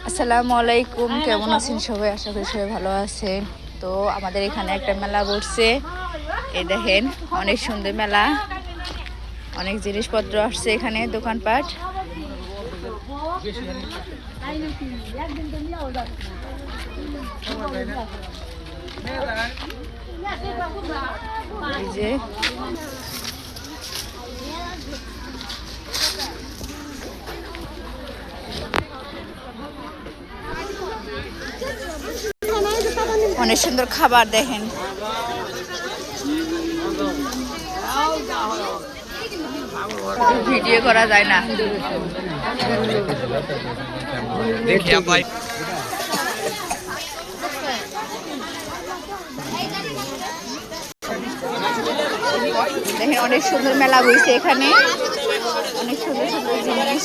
আসসালামু আলাইকুম, কেমন আছেন সবাই? আশা করি সবাই ভালো আছেন। তো আমাদের এখানে একটা মেলা বসছে, এই দেখেন অনেক সুন্দর মেলা, অনেক জিনিসপত্র আসছে এখানে, দোকানপাট। এই যে অনেক সুন্দর খাবার দেখেন। ভিডিও করা যায় না। দেখেন অনেক সুন্দর মেলা বইছে এখানে, অনেক সুন্দর সুন্দর জিনিস।